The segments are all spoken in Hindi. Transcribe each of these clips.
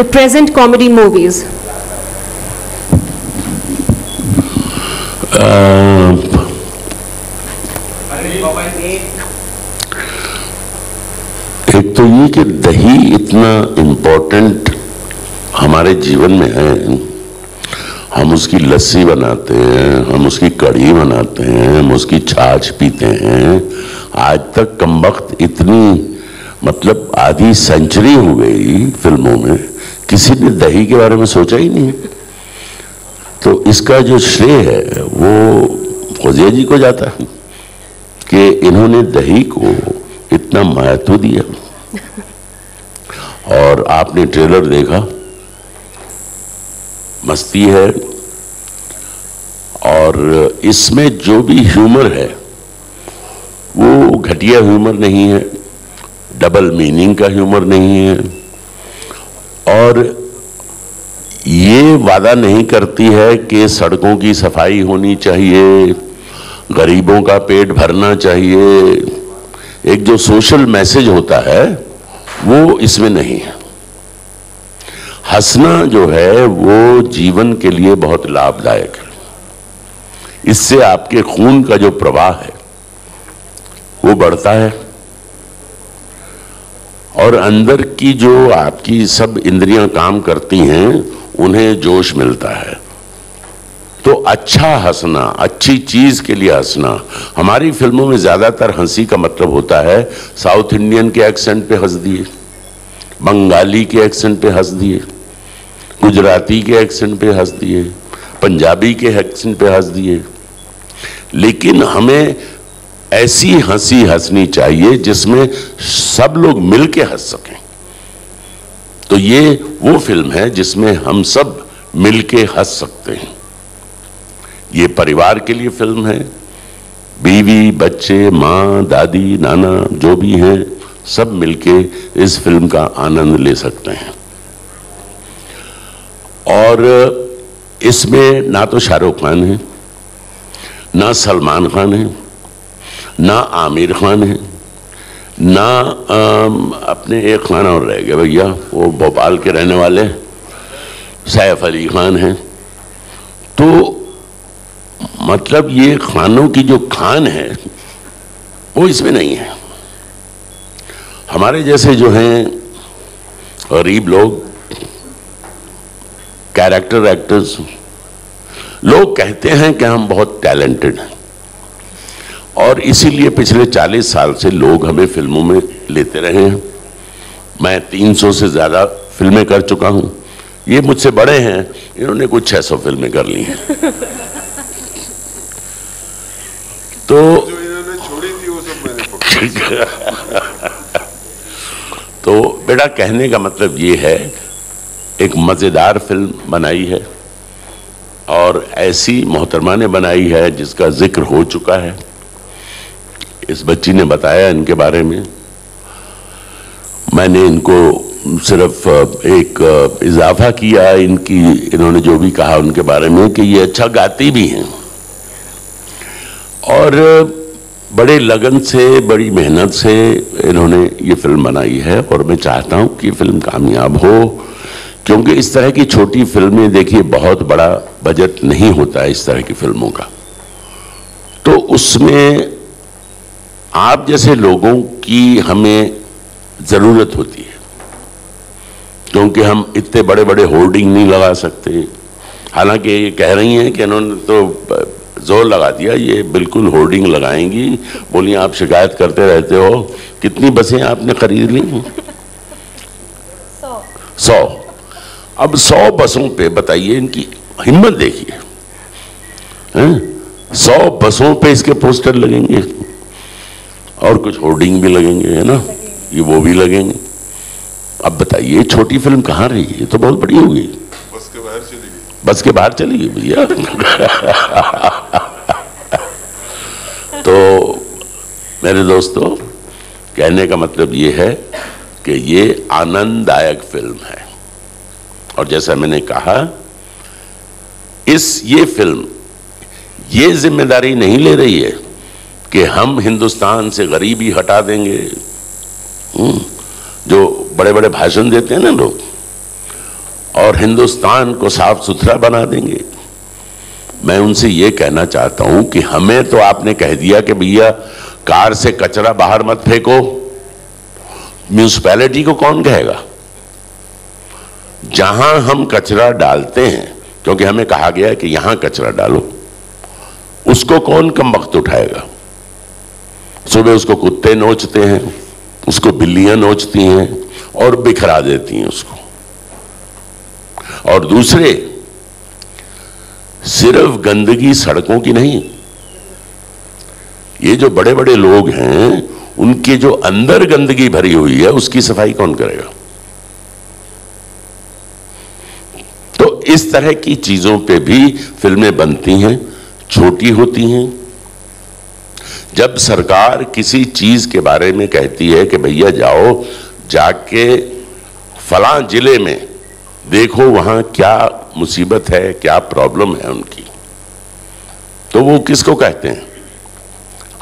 the present comedy movies? एक तो ये कि दही इतना इम्पोर्टेंट हमारे जीवन में है, हम उसकी लस्सी बनाते हैं, हम उसकी कढ़ी बनाते हैं, हम उसकी छाछ पीते हैं। आज तक कमबख्त इतनी मतलब आधी सेंचुरी हो गई फिल्मों में, किसी ने दही के बारे में सोचा ही नहीं। तो इसका जो श्रेय है वो फौजिया जी को जाता है कि इन्होंने दही को इतना महत्व दिया। और आपने ट्रेलर देखा, मस्ती है, और इसमें जो भी ह्यूमर है वो घटिया ह्यूमर नहीं है, डबल मीनिंग का ह्यूमर नहीं है, और ये वादा नहीं करती है कि सड़कों की सफाई होनी चाहिए, गरीबों का पेट भरना चाहिए। एक जो सोशल मैसेज होता है वो इसमें नहीं है। हंसना जो है वो जीवन के लिए बहुत लाभदायक है। इससे आपके खून का जो प्रवाह है वो बढ़ता है, और अंदर की जो आपकी सब इंद्रियां काम करती हैं उन्हें जोश मिलता है। तो अच्छा हंसना, अच्छी चीज के लिए हंसना। हमारी फिल्मों में ज्यादातर हंसी का मतलब होता है साउथ इंडियन के एक्सेंट पे हंस दिए, बंगाली के एक्सेंट पे हंस दिए, गुजराती के एक्सेंट पे हंस दिए, पंजाबी के एक्सेंट पे हंस दिए। लेकिन हमें ऐसी हंसी हंसनी चाहिए जिसमें सब लोग मिलके हंस सकें। तो ये वो फिल्म है जिसमें हम सब मिलके हंस सकते हैं। ये परिवार के लिए फिल्म है, बीवी, बच्चे, माँ, दादी, नाना जो भी हैं सब मिलके इस फिल्म का आनंद ले सकते हैं। और इसमें ना तो शाहरुख खान है, ना सलमान खान है, ना आमिर खान है, ना अपने एक खान और रह गए भैया, वो भोपाल के रहने वाले सैफ अली खान हैं। तो मतलब ये खानों की जो खान है वो इसमें नहीं है। हमारे जैसे जो हैं गरीब लोग, कैरेक्टर एक्टर्स, लोग कहते हैं कि हम बहुत टैलेंटेड हैं, और इसीलिए पिछले 40 साल से लोग हमें फिल्मों में लेते रहे हैं। मैं 300 से ज़्यादा फिल्में कर चुका हूं। ये मुझसे बड़े हैं, इन्होंने कुछ 600 फिल्में कर ली हैं। तो जो इन्होंने छोड़ी थी वो सब मैंने पकड़ी। तो बेटा कहने का मतलब ये है, एक मज़ेदार फिल्म बनाई है, और ऐसी मोहतरमा ने बनाई है जिसका जिक्र हो चुका है। इस बच्ची ने बताया इनके बारे में, मैंने इनको सिर्फ एक इजाफा किया इनकी, इन्होंने जो भी कहा उनके बारे में कि ये अच्छा गाती भी हैं, और बड़े लगन से, बड़ी मेहनत से इन्होंने ये फिल्म बनाई है। और मैं चाहता हूँ कि ये फिल्म कामयाब हो, क्योंकि इस तरह की छोटी फिल्में, देखिए बहुत बड़ा बजट नहीं होता है इस तरह की फिल्मों का, तो उसमें आप जैसे लोगों की हमें ज़रूरत होती है, क्योंकि हम इतने बड़े बड़े होर्डिंग नहीं लगा सकते। हालांकि ये कह रही हैं कि इन्होंने तो जोर लगा दिया, ये बिल्कुल होर्डिंग लगाएंगी। बोलिए आप शिकायत करते रहते हो, कितनी बसें आपने खरीद ली? 100। अब 100 बसों पे बताइए, इनकी हिम्मत देखिए, 100 बसों पे इसके पोस्टर लगेंगे, और कुछ होर्डिंग भी लगेंगे, है ना, ये वो भी लगेंगे। अब बताइए छोटी फिल्म कहाँ रही? ये तो बहुत बड़ी हो गई। बस के बाहर चली गई, बस के बाहर चली गई भैया। तो मेरे दोस्तों, कहने का मतलब ये है कि ये आनंददायक फिल्म है, और जैसा मैंने कहा, ये फिल्म ये जिम्मेदारी नहीं ले रही है कि हम हिंदुस्तान से गरीबी हटा देंगे। जो बड़े बड़े भाषण देते हैं ना लोग, और हिंदुस्तान को साफ सुथरा बना देंगे। मैं उनसे ये कहना चाहता हूं कि हमें तो आपने कह दिया कि भैया कार से कचरा बाहर मत फेंको, म्यूनिसिपैलिटी को कौन कहेगा? जहां हम कचरा डालते हैं, क्योंकि हमें कहा गया है कि यहां कचरा डालो, उसको कौन कमबख्त उठाएगा? सुबह उसको कुत्ते नोचते हैं, उसको बिल्लियां नोचती हैं और बिखरा देती हैं उसको। और दूसरे, सिर्फ गंदगी सड़कों की नहीं, ये जो बड़े बड़े लोग हैं उनके जो अंदर गंदगी भरी हुई है उसकी सफाई कौन करेगा? तो इस तरह की चीजों पे भी फिल्में बनती हैं, छोटी होती हैं। जब सरकार किसी चीज के बारे में कहती है कि भैया जाओ जाके फलां जिले में देखो वहां क्या मुसीबत है, क्या प्रॉब्लम है उनकी, तो वो किसको कहते हैं?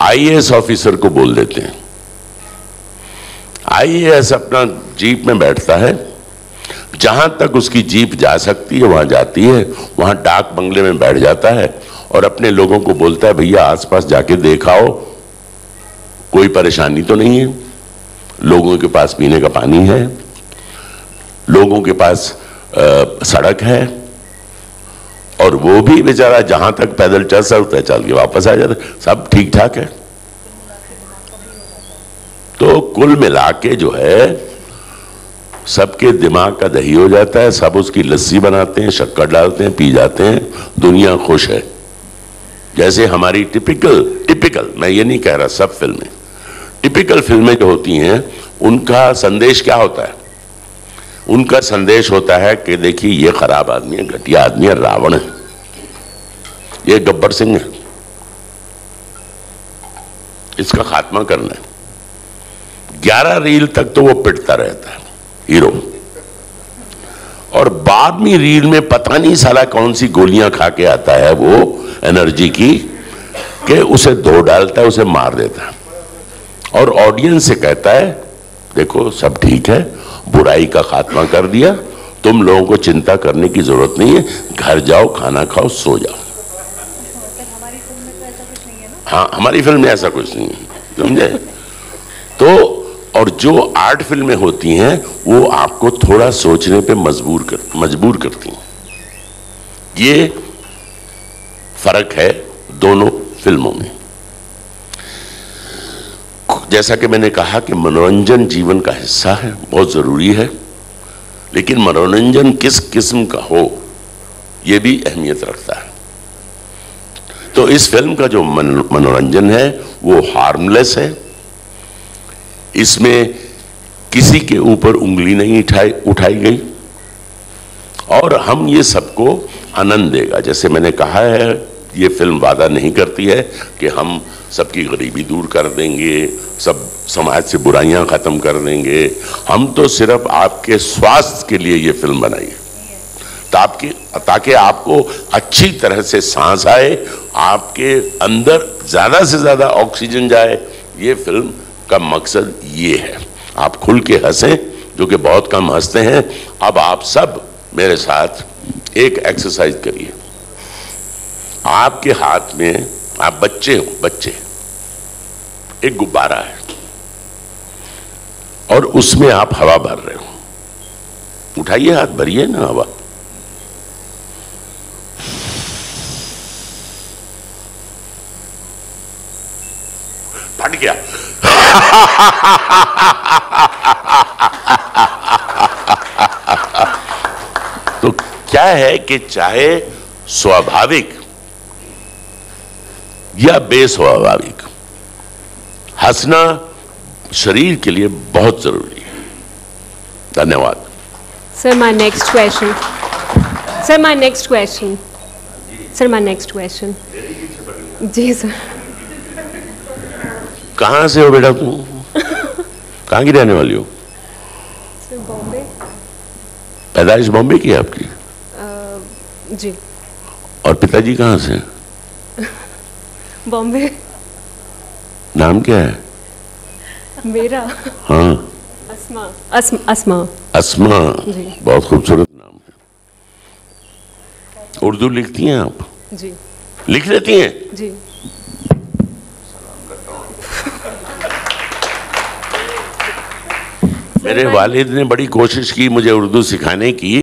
आईएएस ऑफिसर को बोल देते हैं। आईएएस अपना जीप में बैठता है, जहां तक उसकी जीप जा सकती है वहां जाती है, वहां डाक बंगले में बैठ जाता है और अपने लोगों को बोलता है भैया आसपास जाके देखाओ कोई परेशानी तो नहीं है, लोगों के पास पीने का पानी है, लोगों के पास सड़क है, और वो भी बेचारा जहां तक पैदल चल सकता है चल के वापस आ जाता है, सब ठीक ठाक है। तो कुल मिला के जो है सबके दिमाग का दही हो जाता है, सब उसकी लस्सी बनाते हैं, शक्कर डालते हैं, पी जाते हैं, दुनिया खुश है। जैसे हमारी टिपिकल मैं ये नहीं कह रहा सब फिल्में, टिपिकल फिल्में जो होती हैं उनका संदेश क्या होता है? उनका संदेश होता है कि देखिए ये खराब आदमी है, घटिया आदमी है, रावण है, ये गब्बर सिंह है, इसका खात्मा करना है। 11 रील तक तो वो पिटता रहता है हीरो, और 12वीं रील में पता नहीं साला कौन सी गोलियां खा के आता है वो एनर्जी की, कि उसे धो डालता है, उसे मार देता है और ऑडियंस से कहता है देखो सब ठीक है, बुराई का खात्मा कर दिया, तुम लोगों को चिंता करने की जरूरत नहीं है, घर जाओ, खाना खाओ, सो जाओ। हमारी फिल्म में तो ऐसा कुछ नहीं है ना? हाँ, हमारी फिल्म में ऐसा कुछ नहीं है, समझे? तो और जो आर्ट फिल्में होती हैं वो आपको थोड़ा सोचने पे मजबूर करती हैं। ये फर्क है दोनों फिल्मों में। जैसा कि मैंने कहा कि मनोरंजन जीवन का हिस्सा है, बहुत जरूरी है, लेकिन मनोरंजन किस किस्म का हो यह भी अहमियत रखता है। तो इस फिल्म का जो मनोरंजन है वो हार्मलेस है, इसमें किसी के ऊपर उंगली नहीं उठाई गई, और हम ये सबको आनंद देगा। जैसे मैंने कहा है, ये फिल्म वादा नहीं करती है कि हम सबकी गरीबी दूर कर देंगे, सब समाज से बुराइयां खत्म कर देंगे। हम तो सिर्फ आपके स्वास्थ्य के लिए ये फिल्म बनाई है, ताकि आपको अच्छी तरह से सांस आए, आपके अंदर ज्यादा से ज्यादा ऑक्सीजन जाए। ये फिल्म का मकसद ये है, आप खुल के हंसें, जो कि बहुत कम हंसते हैं। अब आप सब मेरे साथ एक एक्सरसाइज करिए। आपके हाथ में, आप बच्चे हो, बच्चे, एक गुब्बारा है और उसमें आप हवा भर रहे हो। उठाइए हाथ, भरिए ना हवा। फट गया। तो क्या है कि चाहे स्वाभाविक या बेस्वाभाविक, हंसना शरीर के लिए बहुत जरूरी है। धन्यवाद। Sir, my next question. Sir, my next question. Sir, my next question. जी सर। कहाँ से हो बेटा तुम? कहाँ की रहने वाली हो? सर, बॉम्बे। पैदाइश बॉम्बे की है आपकी? जी। और पिताजी कहाँ से? बॉम्बे। नाम क्या है? मेरा? हाँ। अस्मा। अस्मा। अस्मा, जी। बहुत खूबसूरत नाम है। उर्दू लिखती हैं आप? जी लिख लेती हैं? जी। मेरे वालिद ने बड़ी कोशिश की मुझे उर्दू सिखाने की।